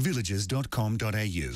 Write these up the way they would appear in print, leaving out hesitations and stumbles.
villages.com.au.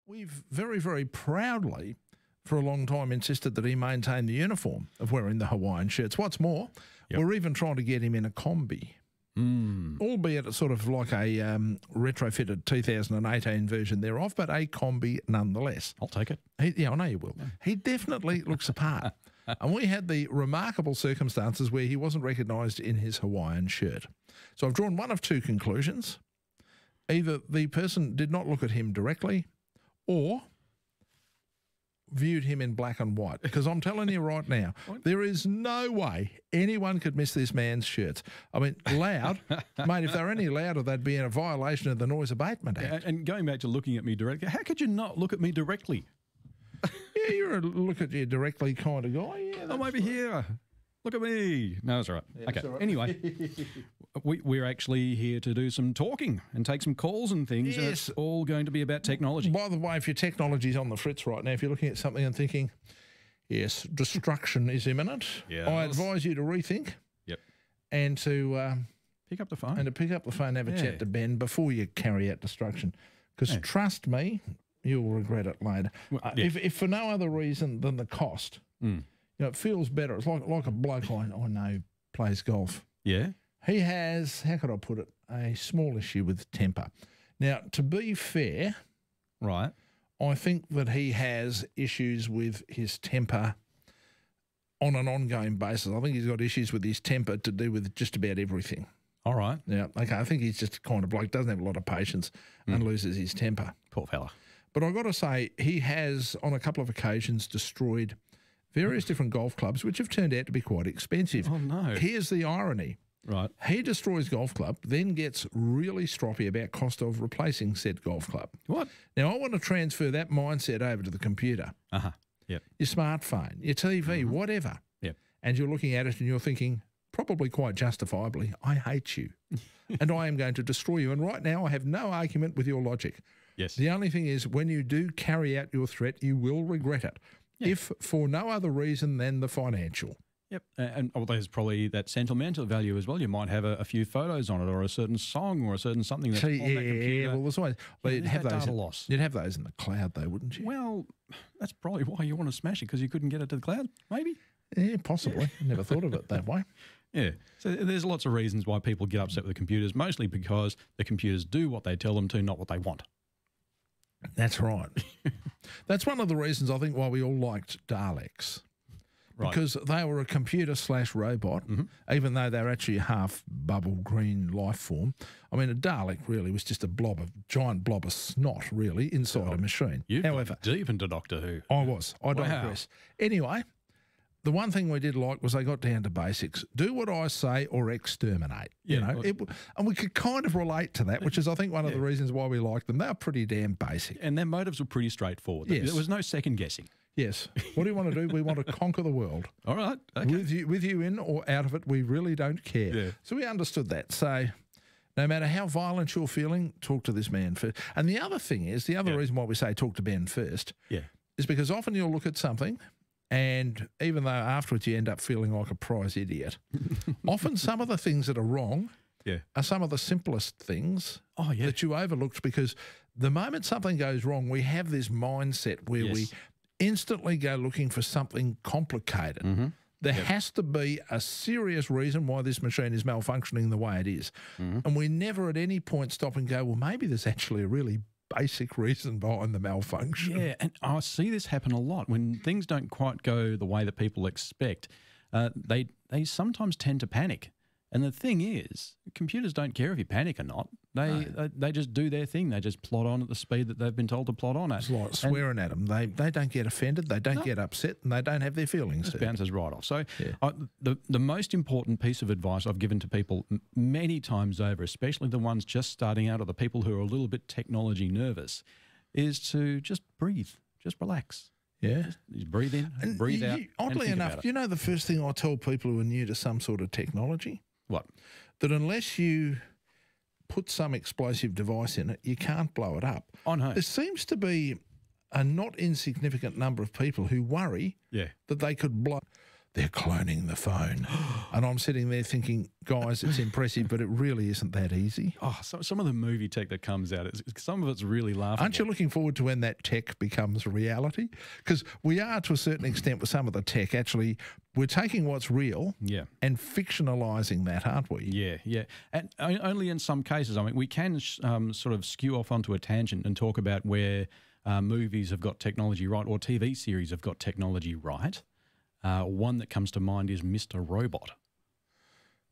We've very, very proudly, for a long time, insisted that he maintain the uniform of wearing the Hawaiian shirts. What's more, we're even trying to get him in a combi, albeit it's sort of like a retrofitted 2018 version thereof, but a combi nonetheless. I'll take it. Yeah, I know you will. He definitely looks the part. And we had the remarkable circumstances where he wasn't recognised in his Hawaiian shirt. So I've drawn one of two conclusions. Either the person did not look at him directly or viewed him in black and white. Because I'm telling you right now, there is no way anyone could miss this man's shirts. I mean, loud, mate, if they were any louder, they'd be in a violation of the Noise Abatement Act. And going back to looking at me directly, how could you not look at me directly? Yeah, you're a look at you directly kind of guy. Yeah, I'm over here. Look at me. No, that's all right. Yeah, okay. all right. Anyway, we're actually here to do some talking and take some calls and things. Yes. And it's all going to be about technology. By the way, if your technology's on the fritz right now, if you're looking at something and thinking, yes, destruction is imminent, Yes. I advise you to rethink. Yep. And to Pick up the phone. and to pick up the phone and have a chat to Ben before you carry out destruction. Because trust me, you'll regret it later. Well, yeah. If for no other reason than the cost, you know, it feels better. It's like a bloke I know plays golf. Yeah. He has, how could I put it, a small issue with temper. Now, to be fair, Right. I think that he has issues with his temper on an ongoing basis. I think he's got issues with his temper to do with just about everything. All right. Yeah, okay, I think he's just a kind of bloke, doesn't have a lot of patience and loses his temper. Poor fella. But I've got to say, he has, on a couple of occasions, destroyed various different golf clubs, which have turned out to be quite expensive. Oh, no. Here's the irony. Right. He destroys golf club, then gets really stroppy about cost of replacing said golf club. What? Now, I want to transfer that mindset over to the computer, Uh-huh. Yep. your smartphone, your TV, whatever. Yep. And you're looking at it and you're thinking, probably quite justifiably, I hate you and I am going to destroy you. And right now I have no argument with your logic. Yes. The only thing is, when you do carry out your threat, you will regret it, if for no other reason than the financial. Yep. And there's probably that sentimental value as well. You might have a few photos on it, or a certain song, or a certain something that's on that computer. Well, there's always, you'd have that those. data loss. You'd have those in the cloud, though, wouldn't you? Well, that's probably why you want to smash it, because you couldn't get it to the cloud, maybe. Yeah, possibly. I never thought of it that way. Yeah. So there's lots of reasons why people get upset with the computers, mostly because the computers do what they tell them to, not what they want. That's right. That's one of the reasons I think why we all liked Daleks. Right. Because they were a computer/robot, even though they were actually a half bubble green life form. I mean, a Dalek really was just a giant blob of snot, really, inside a machine. You've However, gone deep into Doctor Who. I digress. Anyway, the one thing we did like was they got down to basics. Do what I say or exterminate. You know, and we could kind of relate to that, which is, I think, one of the reasons why we like them. They are pretty damn basic. And their motives were pretty straightforward. Yes. There was no second guessing. Yes. What do you want to do? We want to conquer the world. All right. Okay. With you in or out of it, we really don't care. Yeah. So we understood that. So no matter how violent you're feeling, talk to this man first. And the other thing is, the other reason why we say talk to Ben first is because often you'll look at something and even though afterwards you end up feeling like a prize idiot, often some of the things that are wrong are some of the simplest things that you overlooked, because the moment something goes wrong, we have this mindset where we instantly go looking for something complicated. Mm-hmm. There has to be a serious reason why this machine is malfunctioning the way it is. And we never at any point stop and go, well, maybe there's actually a really basic reason behind the malfunction. Yeah, and I see this happen a lot. When things don't quite go the way that people expect, they sometimes tend to panic. And the thing is, computers don't care if you panic or not. They just do their thing. They just plod on at the speed that they've been told to plod on at. It's like swearing at them. They don't get offended, they don't get upset, and they don't have their feelings hurt. It bounces right off. So the most important piece of advice I've given to people many times over, especially the ones just starting out or the people who are a little bit technology nervous, is to just breathe, just relax. Yeah. Just breathe in, and breathe out. Oddly enough, you know the first thing I tell people who are new to some sort of technology? What? That unless you put some explosive device in it, you can't blow it up. Oh, no. There seems to be a not insignificant number of people who worry that they could blow. They're cloning the phone. And I'm sitting there thinking, guys, it's impressive, but it really isn't that easy. Oh, some of the movie tech that comes out, some of it's really laughable. Aren't you looking forward to when that tech becomes reality? Because we are, to a certain extent, with some of the tech, actually, we're taking what's real and fictionalising that, aren't we? Yeah, yeah. And only in some cases. I mean, we can sort of skew off onto a tangent and talk about where movies have got technology right or TV series have got technology right. One that comes to mind is Mr. Robot.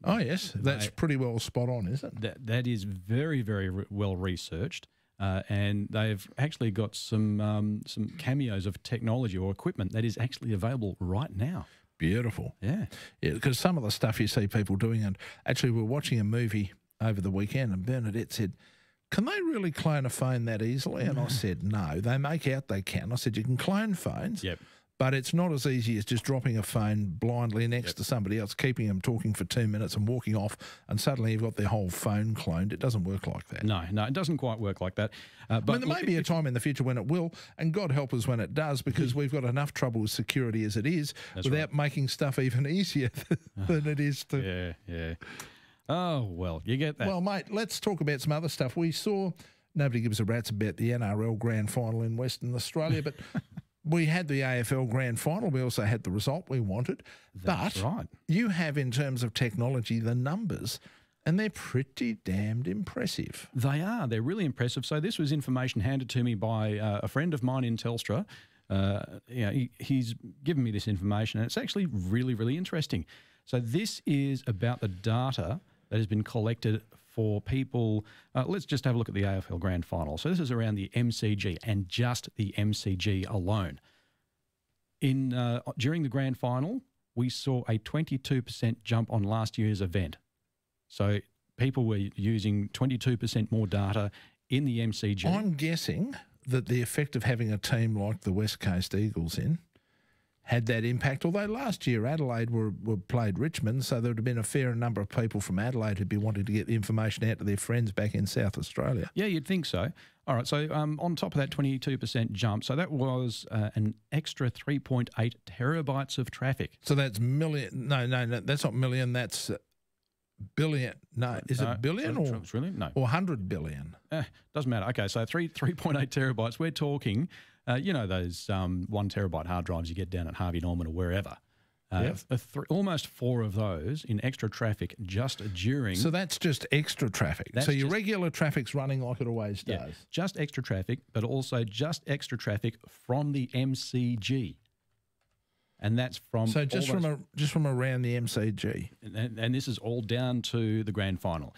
Oh, yes. That's pretty well spot on, isn't it? That is very, very well researched. And they've actually got some cameos of technology or equipment that is actually available right now. Beautiful. Yeah. Yeah, because some of the stuff you see people doing, and actually we were watching a movie over the weekend and Bernadette said, can they really clone a phone that easily? And I said, no. They make out they can. I said, you can clone phones. Yep. But it's not as easy as just dropping a phone blindly next to somebody else, keeping them talking for 2 minutes and walking off, and suddenly you've got their whole phone cloned. It doesn't work like that. No, it doesn't quite work like that. But I mean, there may be a time in the future when it will, and God help us when it does, because we've got enough trouble with security as it is without making stuff even easier than it is to... Yeah. Oh, well, you get that. Well, mate, let's talk about some other stuff. We saw, nobody gives a rat's about the NRL Grand Final in Western Australia, but... We had the AFL Grand Final. We also had the result we wanted. That's right. You have, in terms of technology, the numbers, and they're pretty damned impressive. They are. They're really impressive. So this was information handed to me by a friend of mine in Telstra. He's given me this information, and it's actually really, really interesting. So this is about the data that has been collected for people. Let's just have a look at the AFL Grand Final. So this is around the MCG and just the MCG alone. During the Grand Final, we saw a 22% jump on last year's event. So people were using 22% more data in the MCG. I'm guessing that the effect of having a team like the West Coast Eagles in had that impact, although last year Adelaide were played Richmond, so there would have been a fair number of people from Adelaide who'd be wanting to get the information out to their friends back in South Australia. Yeah, you'd think so. All right, so on top of that 22% jump, so that was an extra 3.8 terabytes of traffic. So that's million, no, that's not million, that's billion. No, is it billion or 100 billion? Doesn't matter. Okay, so 3.8 terabytes, we're talking... those 1 terabyte hard drives you get down at Harvey Norman or wherever. Almost 4 of those in extra traffic just during... So that's just extra traffic. So your regular traffic's running like it always does. Yeah, just extra traffic, but also just extra traffic from the MCG. And that's from... So just from around the MCG. And this is all down to the Grand Final.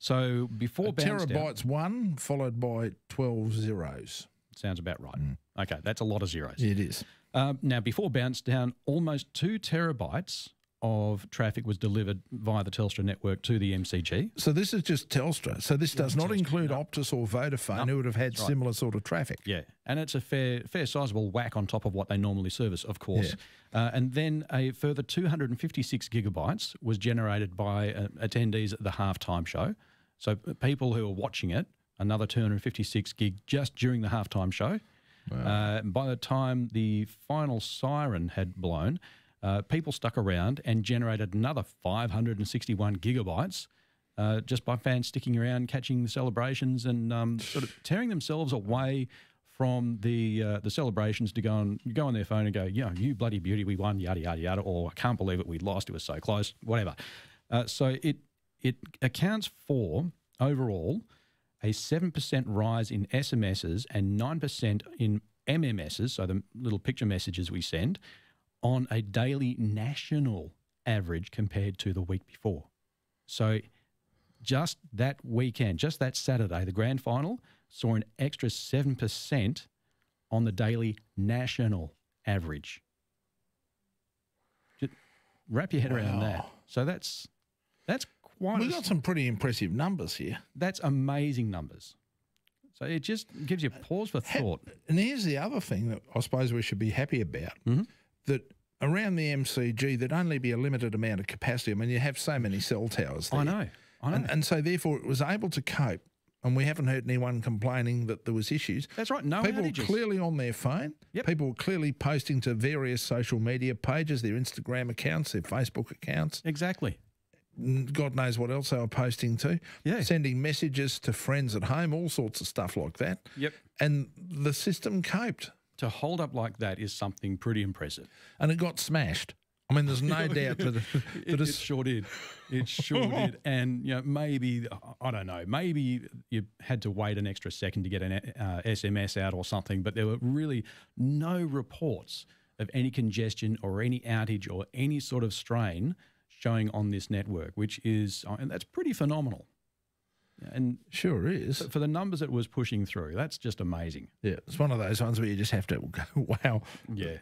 So before... Terabytes 1 followed by 12 zeros. Sounds about right. Okay, that's a lot of zeros. It is. Now, before bounce down, almost 2 terabytes of traffic was delivered via the Telstra network to the MCG. So this is just Telstra. So this does not include Optus or Vodafone, who would have had similar sort of traffic. Yeah, and it's a fair sizable whack on top of what they normally service, of course. Yeah. And then a further 256 gigabytes was generated by attendees at the halftime show. So people who are watching it, another 256 gig just during the halftime show. Wow. By the time the final siren had blown, people stuck around and generated another 561 gigabytes just by fans sticking around, catching the celebrations and sort of tearing themselves away from the celebrations to go on their phone and go, you bloody beauty, we won, yada, yada, yada, or I can't believe it, we lost, it was so close, whatever. So it accounts for, overall, a 7% rise in SMSs and 9% in MMSs, so the little picture messages we send, on a daily national average compared to the week before. So just that weekend, just that Saturday, the grand final, saw an extra 7% on the daily national average. Just wrap your head around that. So that's quite... We've got some pretty impressive numbers here. That's amazing numbers. So it just gives you pause for thought. And here's the other thing that I suppose we should be happy about, that around the MCG, there'd only be a limited amount of capacity. I mean, you have so many cell towers there. I know. And so therefore it was able to cope, and we haven't heard anyone complaining that there was issues. That's right, no People outages. were clearly on their phone. Yep. People were clearly posting to various social media pages, their Instagram accounts, their Facebook accounts. Exactly. God knows what else they were posting to. Yeah. Sending messages to friends at home, all sorts of stuff like that. Yep. And the system coped. To hold up like that is something pretty impressive. And it got smashed. I mean, there's no doubt that it sure did. It sure did. And, maybe, I don't know, maybe you had to wait an extra second to get an SMS out or something, but there were really no reports of any congestion or any outage or any sort of strain showing on this network, which is, and that's pretty phenomenal. And sure is. For the numbers it was pushing through, that's just amazing. Yeah, it's one of those ones where you just have to go, wow,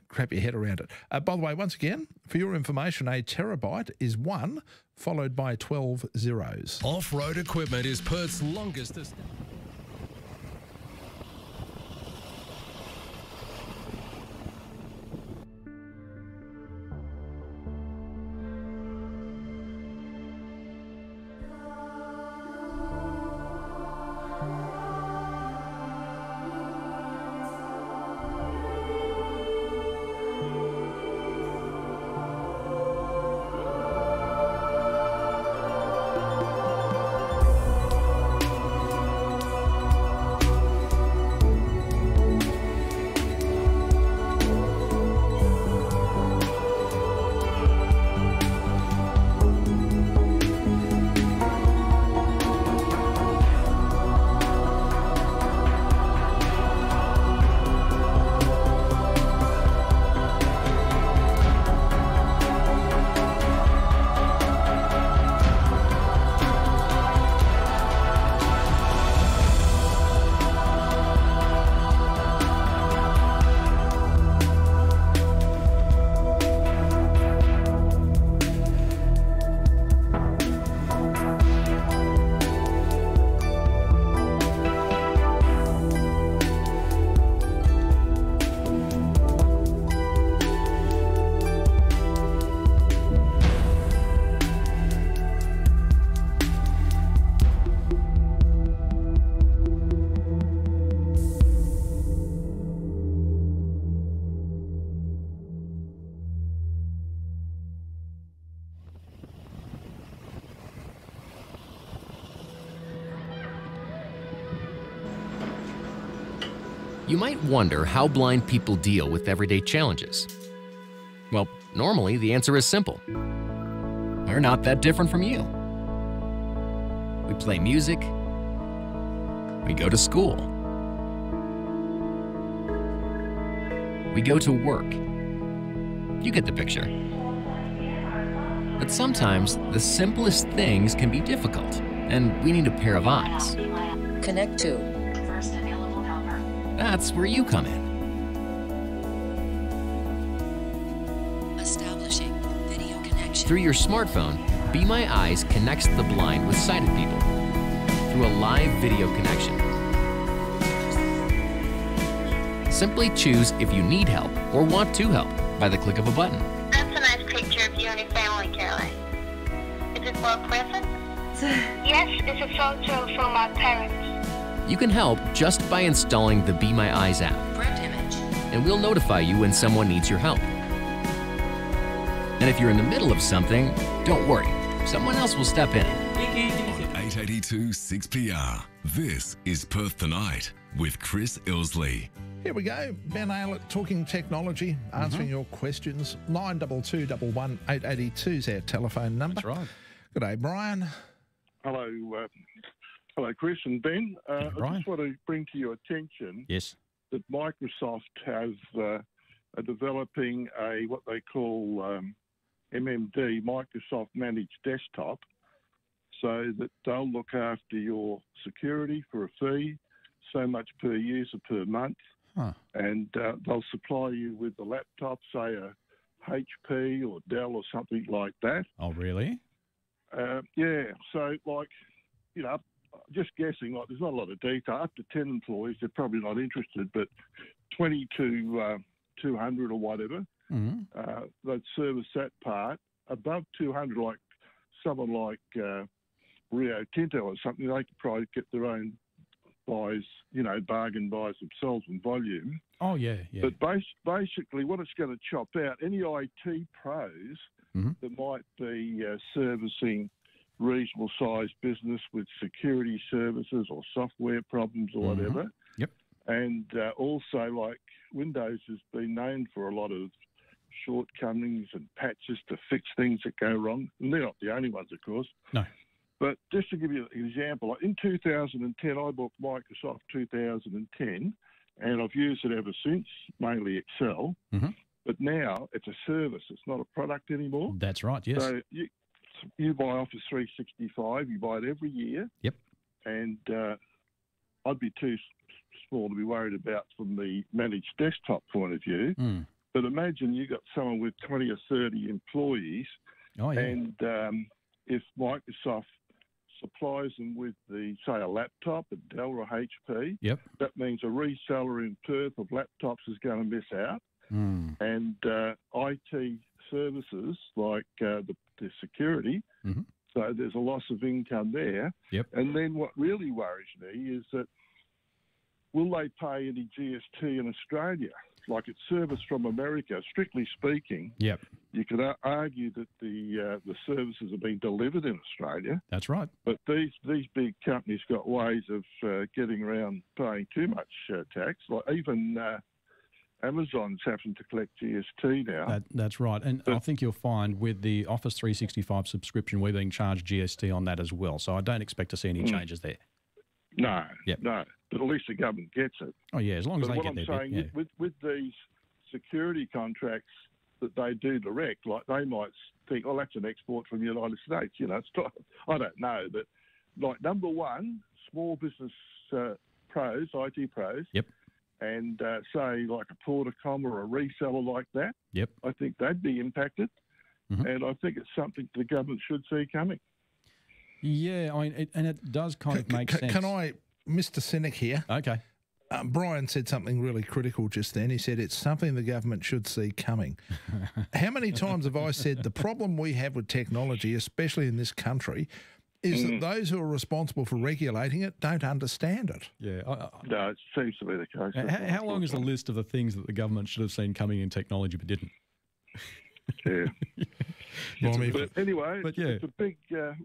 crap your head around it. By the way, once again, for your information, a terabyte is 1 followed by 12 zeros. Off-road equipment is Perth's longest... You might wonder how blind people deal with everyday challenges. Well, normally the answer is simple. We're not that different from you. We play music. We go to school. We go to work. You get the picture. But sometimes the simplest things can be difficult, and we need a pair of eyes. Connect to. That's where you come in. Establishing video connection. Through your smartphone, Be My Eyes connects the blind with sighted people through a live video connection. Simply choose if you need help or want to help by the click of a button. That's a nice picture of you and your family, Caroline. Is it for a present? Yes, it's a photo from my parents. You can help just by installing the Be My Eyes app, Print image. and we'll notify you when someone needs your help. And if you're in the middle of something, don't worry. Someone else will step in. On 882 6PR, this is Perth Tonight with Chris Ilsley. Here we go. Ben Aylett talking technology, answering your questions. 922 882 is our telephone number. That's right. Good day, Brian. Hello, Chris and Ben. I Brian. just want to bring to your attention Yes. that Microsoft are developing what they call MMD, Microsoft Managed Desktop, so that they'll look after your security for a fee, so much per user per month, and they'll supply you with the laptop, say a HP or Dell or something like that. Oh, really? Yeah, so just guessing, there's not a lot of detail. Up to 10 employees, they're probably not interested, but 20 to 200 or whatever, they'd service that part. Above 200, like someone like Rio Tinto or something, they could probably get their own buys, bargain buys themselves in volume. Oh, yeah. But basically what it's going to chop out, any IT pros that might be servicing reasonable sized business with security services or software problems or whatever. Yep. And also, like, Windows has been known for a lot of shortcomings and patches to fix things that go wrong. And they're not the only ones, of course. No. But just to give you an example, in 2010, I bought Microsoft 2010, and I've used it ever since, mainly Excel. But now it's a service. It's not a product anymore. That's right, yes. So you buy Office 365, you buy it every year. Yep. And I'd be too small to be worried about from the managed desktop point of view. But imagine you got someone with 20 or 30 employees, and if Microsoft supplies them with say a laptop, a Dell or a HP, that means a reseller in Perth of laptops is going to miss out. And IT services like the security, so there's a loss of income there. And then what really worries me is that will they pay any GST in Australia? Like, it's service from America. Strictly speaking, you could argue that the services are being delivered in Australia. That's right. But these big companies got ways of getting around paying too much tax. Like even Amazon's having to collect GST now. That's right. And I think you'll find with the Office 365 subscription, we're being charged GST on that as well. So I don't expect to see any changes there. No, no. But at least the government gets it. Oh, yeah, as long as but they get their what I'm saying, bit. with these security contracts that they do direct, like they might think, oh, that's an export from the United States. It's not, I don't know. But like, number one, small business pros, IT pros, and say like a Portacom or a reseller like that, I think they'd be impacted. And I think it's something the government should see coming. Yeah, I mean, and it does kind of make sense. Can I, Mr. Cynic here? Okay. Brian said something really critical just then. He said it's something the government should see coming. How many times have I said the problem we have with technology, especially in this country, is that those who are responsible for regulating it don't understand it? Yeah. No, it seems to be the case. How long is the list of the things that the government should have seen coming in technology but didn't? Yeah. But anyway, but yeah. It's a big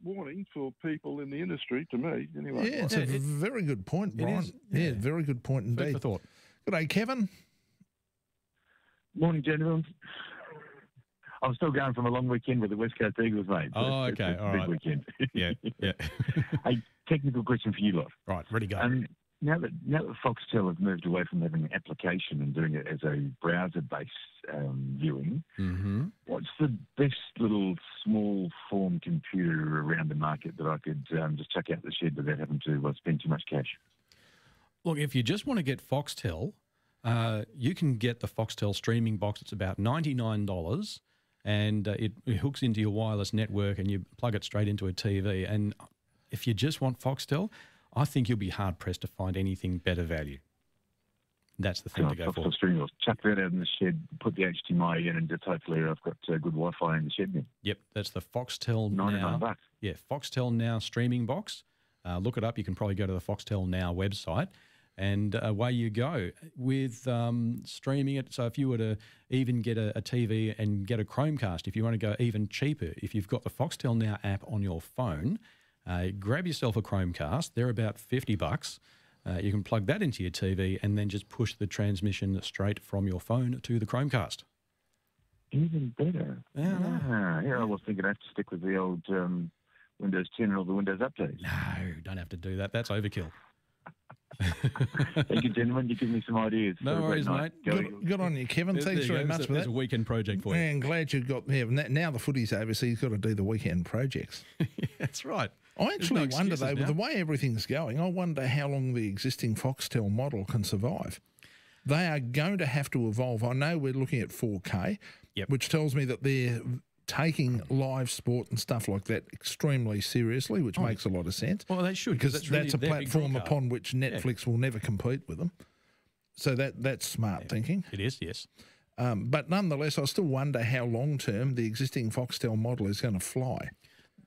warning for people in the industry, to me, anyway. Yeah, it's a very good point, Brian. Yeah, very good point indeed. Food for thought. Good day, Kevin. Morning, gentlemen. I'm still going from a long weekend with the West Coast Eagles, mate. Oh, okay. It's a all big right. weekend. Yeah. A technical question for you lot. Right, ready, go. Now that Foxtel have moved away from having an application and doing it as a browser-based viewing, what's the best little small form computer around the market that I could just chuck out the shed without having to spend too much cash? Look, if you just want to get Foxtel, you can get the Foxtel streaming box. It's about $99, and it hooks into your wireless network, and you plug it straight into a TV. And if you just want Foxtel, I think you'll be hard-pressed to find anything better value. That's the thing to go for. Streaming box. Chuck that out in the shed, put the HDMI in, and just hopefully I've got good Wi-Fi in the shed then. Yep, that's the Foxtel Now. $99. Yeah, Foxtel Now streaming box. Look it up. You can probably go to the Foxtel Now website, and away you go with streaming it. So if you were to even get a TV and get a Chromecast, if you want to go even cheaper, if you've got the Foxtel Now app on your phone, grab yourself a Chromecast. They're about $50. You can plug that into your TV and then just push the transmission straight from your phone to the Chromecast. Even better. Yeah, I was thinking I have to stick with the old Windows 10 and all the Windows updates. No, don't have to do that. That's overkill. Thank you, gentlemen. You give me some ideas. No worries, mate. Good on you, Kevin. Thanks very much for that. There's a weekend project for you. And glad you got there. Now the footy's over, so you've got to do the weekend projects. That's right. I actually wonder, though, with the way everything's going, I wonder how long the existing Foxtel model can survive. They are going to have to evolve. I know we're looking at 4K, which tells me that they're taking live sport and stuff like that extremely seriously, which makes a lot of sense. Well, they should, because that's that's a really platform upon which Netflix will never compete with them. So that's smart thinking. It is, yes. But nonetheless, I still wonder how long-term the existing Foxtel model is going to fly.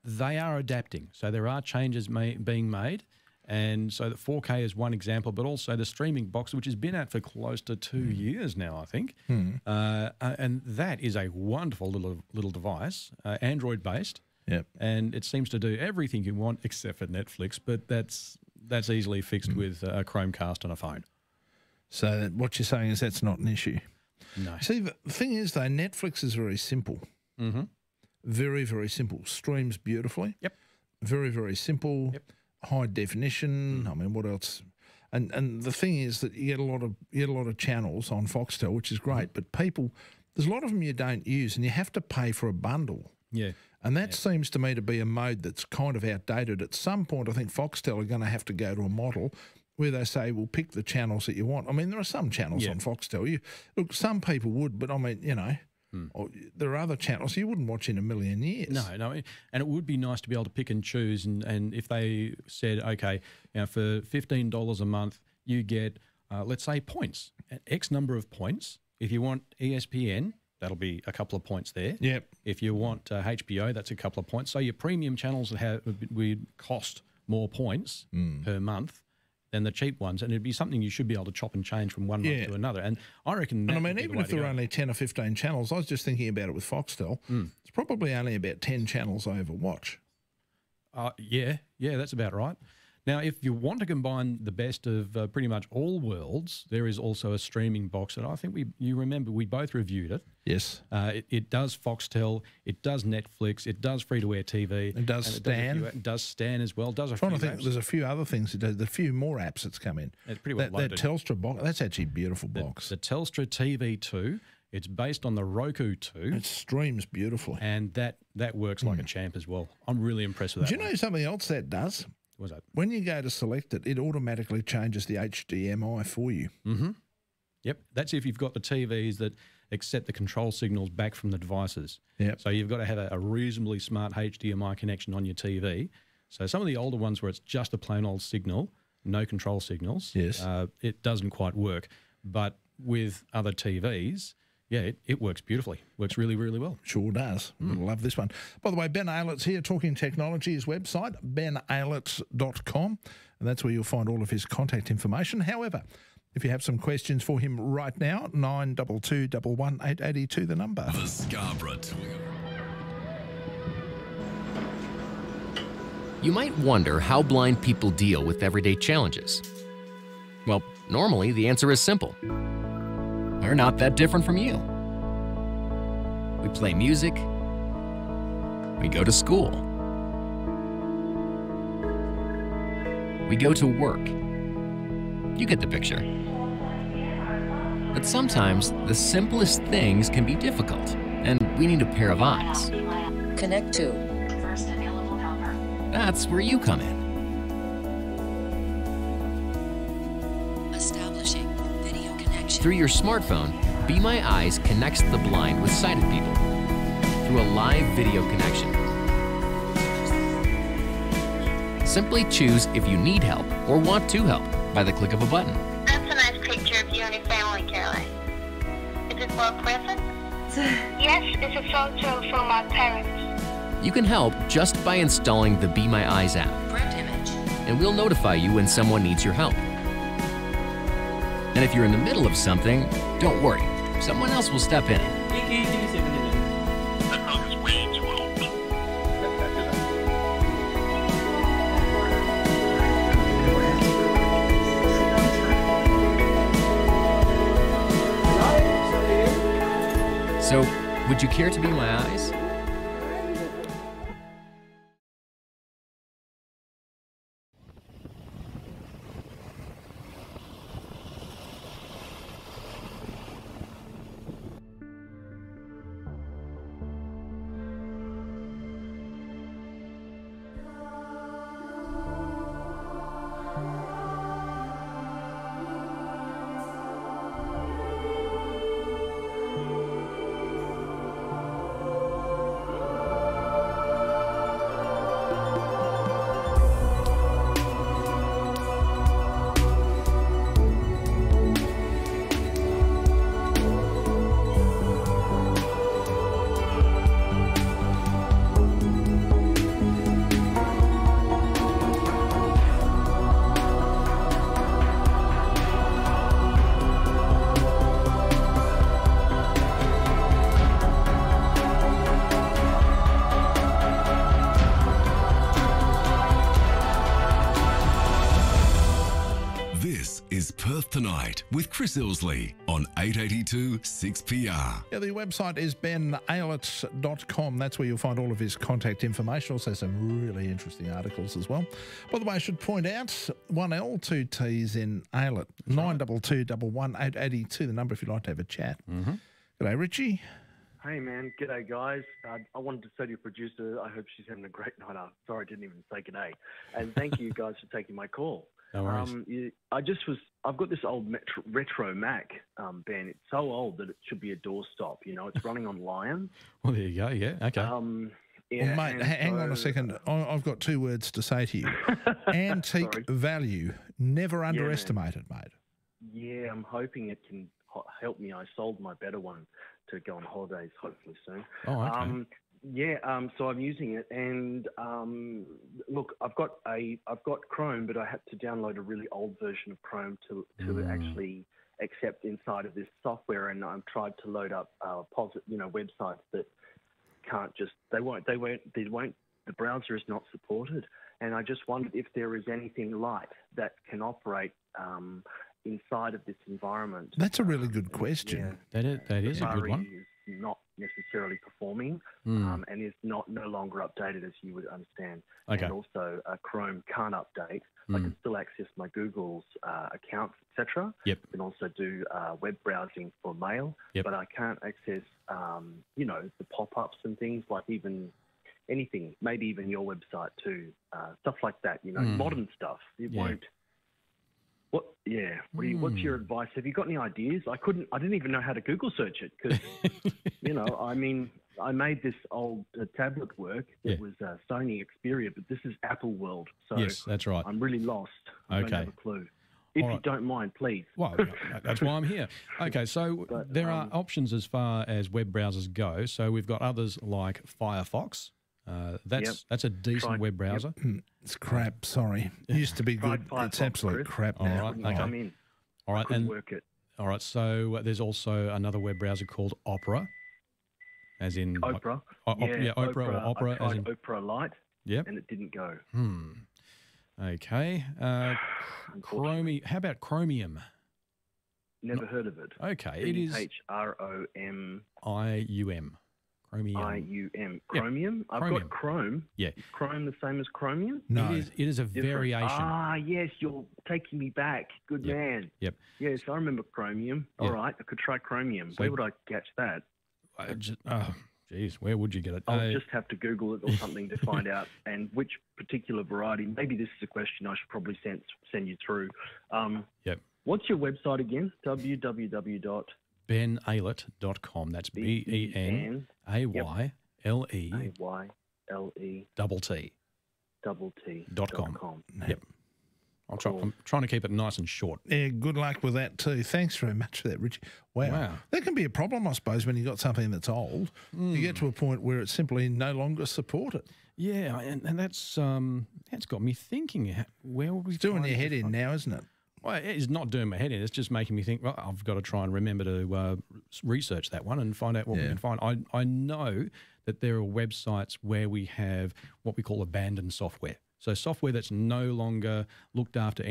They are adapting. So there are changes being made. And so the 4K is one example, but also the streaming box, which has been out for close to 2 years now, I think. And that is a wonderful little device, Android-based. Yep. And it seems to do everything you want except for Netflix, but that's easily fixed with a Chromecast on a phone. So what you're saying is that's not an issue. No. See, the thing is, though, Netflix is very simple. Mm-hmm. Very, very simple. Streams beautifully. Yep. Very, very simple. Yep. High definition. I mean, what else? And the thing is that you get a lot of channels on Foxtel, which is great. But there's a lot of them you don't use, and you have to pay for a bundle. Yeah. And that seems to me to be a mode that's kind of outdated. At some point, I think Foxtel are going to have to go to a model where they say, "Well, pick the channels that you want." I mean, there are some channels on Foxtel. Look, some people would, but I mean, you know. There are other channels you wouldn't watch in a million years. No, and it would be nice to be able to pick and choose. And if they said, okay, for $15 a month, you get, let's say, points, X number of points. If you want ESPN, that'll be a couple of points there. Yep. If you want HBO, that's a couple of points. So your premium channels would cost more points per month than the cheap ones, and it'd be something you should be able to chop and change from one month to another. And I reckon that even if there are only 10 or 15 channels, I was just thinking about it with Foxtel, it's probably only about 10 channels I ever watch. Yeah, that's about right. Now, if you want to combine the best of pretty much all worlds, there is also a streaming box, and I think you remember we both reviewed it. Yes. It does Foxtel, it does Netflix, it does free-to-air TV. It does Stan. It does Stan as well. Does a few apps. There's a few other things it does. There's a few more apps that's come in. It's pretty well loaded. That Telstra box, that's actually a beautiful box. The Telstra TV 2, it's based on the Roku 2. It streams beautifully. And that works like a champ as well. I'm really impressed with that. Do you know something else that does? What's that? When you go to select it, it automatically changes the HDMI for you. Mm-hmm. Yep. That's if you've got the TVs that accept the control signals back from the devices. Yep. So you've got to have a reasonably smart HDMI connection on your TV. So some of the older ones where it's just a plain old signal, no control signals, it doesn't quite work. But with other TVs, it works beautifully. Works really, really well. Sure does. Love this one. By the way, Ben Aylett's here talking technology. His website, benaylett.com, and that's where you'll find all of his contact information. However, if you have some questions for him right now, 922 11882, the number. The Scarborough. You might wonder how blind people deal with everyday challenges. Well, normally the answer is simple. We're not that different from you. We play music. We go to school. We go to work. You get the picture. But sometimes the simplest things can be difficult, and we need a pair of eyes. Connect to. First available helper. That's where you come in. Through your smartphone, Be My Eyes connects the blind with sighted people through a live video connection. Simply choose if you need help or want to help by the click of a button. That's a nice picture of you and your family, Caroline. Is it for a present? Yes, it's a photo from my parents. You can help just by installing the Be My Eyes app, Print image. and we'll notify you when someone needs your help. And if you're in the middle of something, don't worry. Someone else will step in. That dog is way too old. So, would you care to be my eyes? This is Perth Tonight with Chris Ilsley on 882 6PR. Yeah, the website is benaylett.com. That's where you'll find all of his contact information. Also some really interesting articles as well. By the way, I should point out 1L, 2 T's in Aylett. 922111882, the number if you'd like to have a chat. G'day, Richie. Hey man, g'day guys. I wanted to say to your producer, I hope she's having a great night. Sorry, I didn't even say g'day. And thank you guys for taking my call. No worries. I've got this old retro Mac, Ben. It's so old that it should be a doorstop. You know, it's running on Lion. Well, there you go. Yeah. Okay. Yeah, Well, mate, hang on a second. I've got two words to say to you. Antique Sorry. value. Never underestimate it, mate. Yeah, I'm hoping it can help me. I sold my better one to go on holidays, hopefully soon. Oh, okay. So I'm using it, and look, I've got Chrome, but I had to download a really old version of Chrome to actually accept inside of this software, and I've tried to load up websites that can't just the browser is not supported, and I just wondered if there is anything light that can operate inside of this environment. That's a really good question. That is a good one. Is not necessarily performing and is no longer updated, as you would understand. Okay. And also Chrome can't update. I can still access my Google's accounts, etc. Yep. I can also do web browsing for mail, Yep. but I can't access, the pop-ups and things, like even anything, maybe even your website too, stuff like that, modern stuff. It won't. What's your advice? Have you got any ideas? I didn't even know how to Google search it because, I made this old tablet work. It was Sony Xperia, but this is Apple world. So Yes, that's right. I'm really lost. I don't have a clue. If you don't mind, please. Well, that's why I'm here. Okay, so there are options as far as web browsers go. So we've got others like Firefox. That's a decent web browser. It's crap, sorry. It used to be good. It's absolute crap now. All right, okay. I'm in. All right, Couldn't work it. All right, so there's also another web browser called Opera, as in Opera. Opera or Opera. I tried as in Opera Lite, and it didn't go. Okay. Chromium. How about Chromium? Never heard of it. Okay, it is Chromium. Chromium. Chromium? I've Chromium. got Chrome. Yeah. Is Chrome the same as Chromium? No. It is a variation. Ah, yes, you're taking me back. Good man. Yep. Yes, I remember Chromium. All right, I could try Chromium. Where would I catch that? Geez, where would you get it? I'll just have to Google it or something to find out, and which particular variety. Maybe this is a question I should probably send you through. Yep. What's your website again? www. benaylett.com. That's BENAYLE T.com. Yep. I'm trying to keep it nice and short. Yeah, good luck with that too. Thanks very much for that, Richie. Wow. That can be a problem, I suppose, when you've got something that's old. You get to a point where it's simply no longer supported. Yeah, and that's got me thinking. Where will we? It's doing your head in now, isn't it? Well, it's not doing my head in. It's just making me think, well, I've got to try and remember to research that one and find out what we can find. I know that there are websites where we have what we call abandoned software. So software that's no longer looked after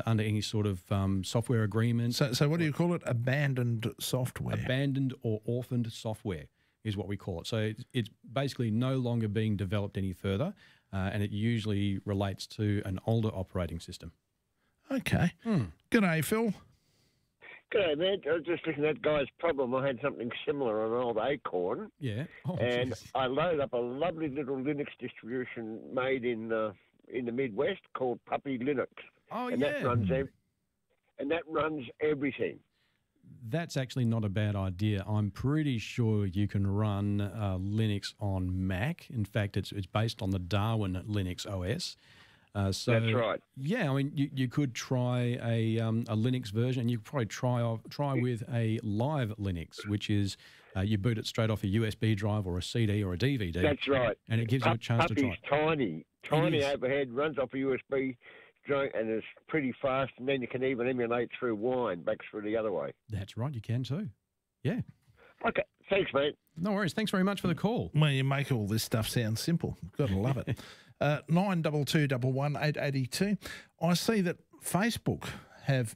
under any sort of software agreement. So what do you call it? Abandoned software. Abandoned or orphaned software is what we call it. So it's basically no longer being developed any further, and it usually relates to an older operating system. Okay. G'day, Phil. G'day, man. I was just looking at that guy's problem. I had something similar on an old Acorn. Yeah. And I loaded up a lovely little Linux distribution made in the Midwest called Puppy Linux. Oh, and yeah. That runs everything. That's actually not a bad idea. I'm pretty sure you can run Linux on Mac. In fact, it's based on the Darwin Linux OS. So that's right. Yeah, I mean, you could try a Linux version, and you could probably try with a live Linux, which is you boot it straight off a USB drive or a CD or a DVD. That's right. And it gives you a chance to try. Puppy's tiny overhead, runs off a USB drive, and it's pretty fast. And then you can even emulate through Wine back through the other way. That's right, you can too. Yeah. Okay, thanks, mate. No worries. Thanks very much for the call. Well, you make all this stuff sound simple. Got to love it. 92211 I see that Facebook have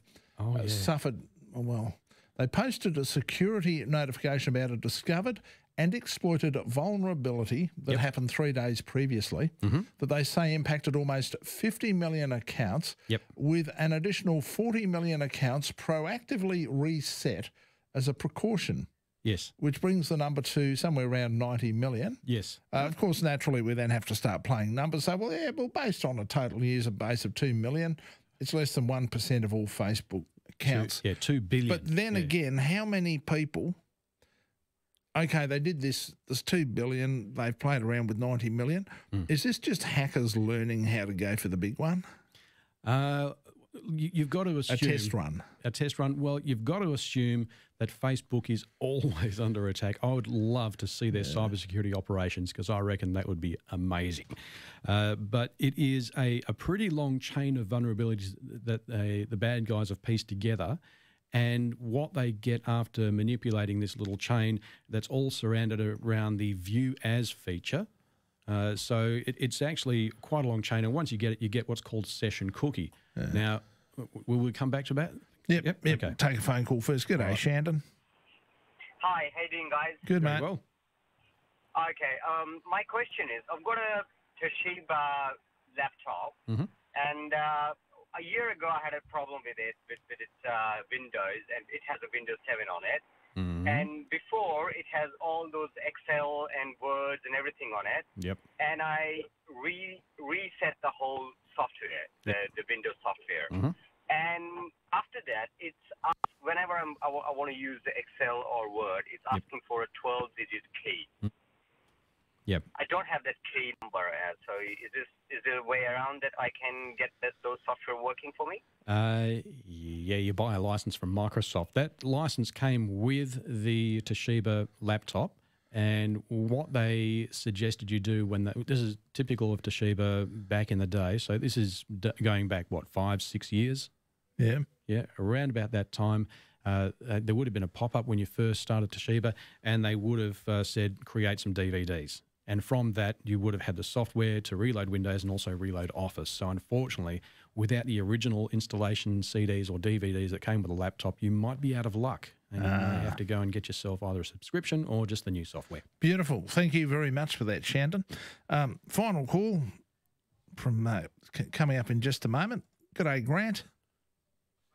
suffered, well, they posted a security notification about a discovered and exploited vulnerability that happened 3 days previously that they say impacted almost 50 million accounts with an additional 40 million accounts proactively reset as a precaution. Yes. Which brings the number to somewhere around 90 million. Yes. Of course, naturally, we then have to start playing numbers. So, well, based on a total user base of 2 million, it's less than 1% of all Facebook accounts. 2 billion. But then again, how many people, okay, they did this, there's 2 billion, they've played around with 90 million. Is this just hackers learning how to go for the big one? You've got to assume... A test run. A test run. Well, you've got to assume that Facebook is always under attack. I would love to see their cybersecurity operations because I reckon that would be amazing. But it is a pretty long chain of vulnerabilities that the bad guys have pieced together. And what they get after manipulating this little chain, that's all surrounded around the View As feature. So it's actually quite a long chain. And once you get it, you get what's called session cookie. Now, will we come back to that? Yep. Okay. Take a phone call first. Good day, Shandon. Hi, how you doing, guys? Good, mate. Well. Okay, my question is, I've got a Toshiba laptop, and a year ago I had a problem with it, with its Windows, and it has a Windows 7 on it. And before, it has all those Excel and Words and everything on it. Yep. And I reset the whole software, the Windows software. And after that, it's whenever I want to use the Excel or Word, it's asking for a 12-digit key. Yep. I don't have that key number, so is there a way around that I can get those software working for me? Yeah, you buy a license from Microsoft. That license came with the Toshiba laptop, and what they suggested you do this is typical of Toshiba back in the day. So this is going back, 5-6 years? Yeah. Yeah, around about that time. There would have been a pop-up when you first started Toshiba, and they would have said, create some DVDs. And from that, you would have had the software to reload Windows and also reload Office. So unfortunately, without the original installation CDs or DVDs that came with the laptop, you might be out of luck. And you may have to go and get yourself either a subscription or just the new software. Beautiful. Thank you very much for that, Shandon. Final call from coming up in just a moment. G'day, Grant.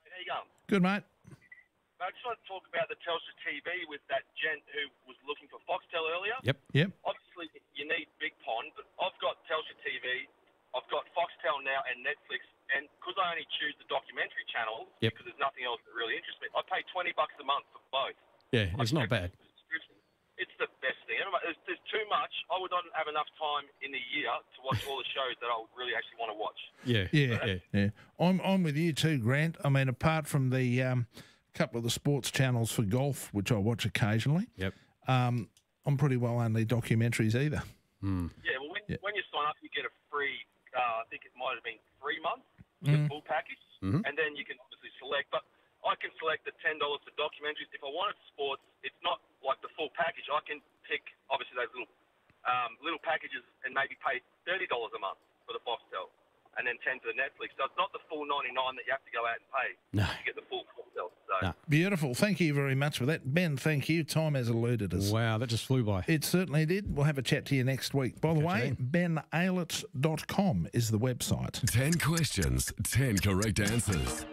How you going? Good, mate. I just want to talk about the Telstra TV with that gent who was looking for Foxtel earlier. Yep. Obviously, you need Big Pond, but I've got Telstra TV. I've I've got Foxtel now and Netflix, and because I only choose the documentary channel, because there's nothing else that really interests me, I pay $20 a month for both. Yeah, it's not bad. It's the best thing. There's too much. I would not have enough time in the year to watch all the shows that I would really actually want to watch. Yeah. I'm with you too, Grant. I mean, apart from the couple of the sports channels for golf, which I watch occasionally, I'm pretty well only documentaries either. Yeah, well, when you sign up, you get a free, I think it might have been 3 months, the full package, and then you can obviously select. But I can select the $10 for documentaries. If I wanted sports, it's not like the full package. I can pick, obviously, those little packages and maybe pay $30 a month for the Foxtel and then 10 to the Netflix. So it's not the full 99 that you have to go out and pay to get the full Foxtel. So. Beautiful. Thank you very much for that. Ben, thank you. Time has eluded us. Wow, that just flew by. It certainly did. We'll have a chat to you next week. By the way, benailets.com is the website. 10 questions, 10 correct answers.